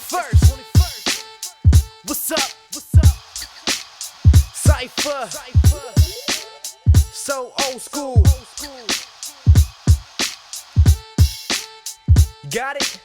21st. What's up? Cypher. So old school. Got it?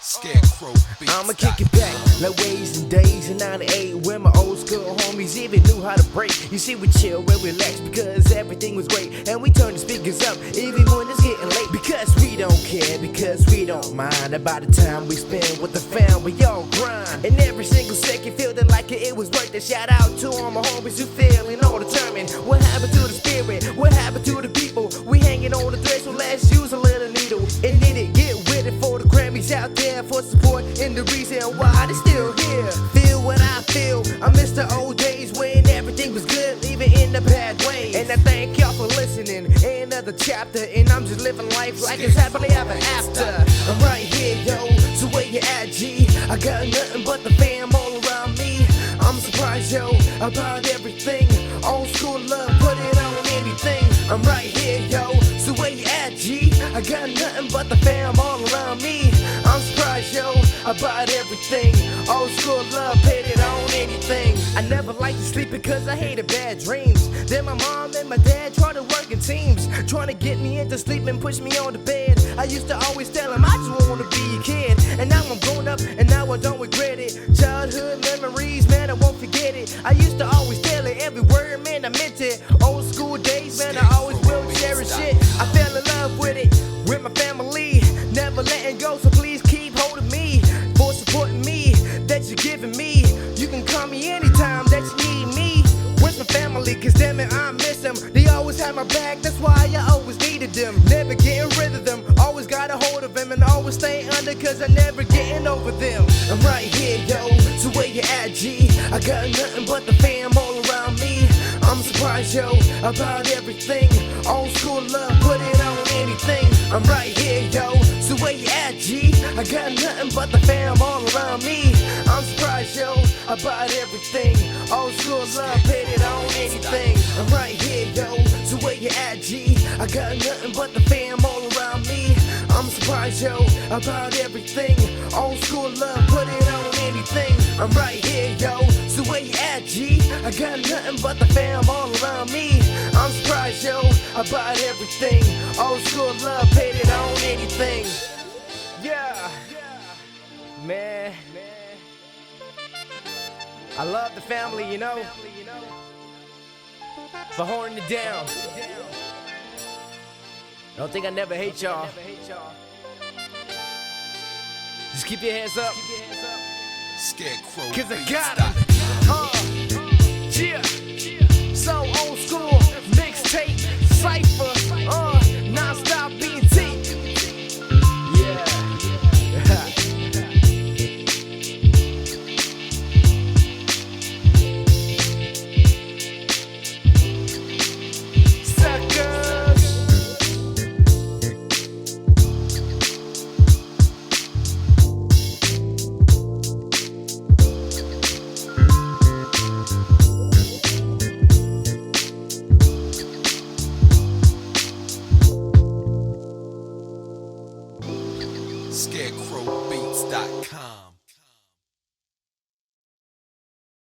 Scarecrow beats. I'ma kick it back like ways and days in 98 when my old school homies even knew how to break. You see, we chill, we relax because everything was great, and we turn the speakers up even when it's getting late. Because we don't care, because we don't mind about the time we spend with the fam. We all grind, and every single second feeling like it was worth it. Shout out to all my homies who feeling all determined. What happened to the spirit? What happened to the people? We hanging on the thread, so let's use a little needle and hit it. Get with it for the Grammys out there for support and the reason why they still here. Feel what I feel. I miss the old days when everything was good, even in the bad ways. And I thank y'all for listening. Another chapter, and I'm just living life like it's happily ever after. I'm right here, yo. So where you at, G? I got nothing but the fam all around me. I'm surprised, yo, about everything. Old school love, put it on anything. I'm right here, yo. So where you at, G? I got nothing but the fam all around me. I'm surprised, yo, about everything. Old school love, put it on anything. I never liked to sleep because I hated bad dreams. Then my mom and my dad tried to work in teams, trying to get me into sleep and push me on the bed. I used to always tell them I just want to be a kid. And now I'm grown up and now I don't regret it. Childhood memories, man, I won't forget it. I used to always tell it, every word, man, I meant it. Old school days, man, I always will cherish it. I fell in love with it, with my family, never letting go, so please keep holding me, for supporting me, that you're giving me. You can call me anytime that you need me. Where's my family? Cause damn it, I miss them. They always had my back, that's why I always needed them. Never getting rid of them, always got a hold of them, and always stay under cause I never getting over them. I'm right here, yo, so where you at, G? I got nothing but the fam all around me. I'm surprised, yo, about everything. Old school love, put it on anything. I'm right here, yo, so where you at, G? I got nothing but the fam all around me. I'm surprised, yo, about everything. Old school love, put it on anything. I'm right here, yo, so where you at, G? I got nothing but the fam all around me. I'm surprised, yo, about everything. Old school love, put it on anything. I'm right here, yo, so where you at, G? I got nothing but the fam all around me. I'm surprised, yo, about everything. Old school love, put it on anything. Yeah, man, I love the family, you know, for holding it down. Don't think I never hate y'all. Just keep your hands up, Scarecrow cause I beats. got 'em. Yeah, so old school mixtape, cypher, non-stop BT. Yeah. Suckers. Scarecrowbeats.com.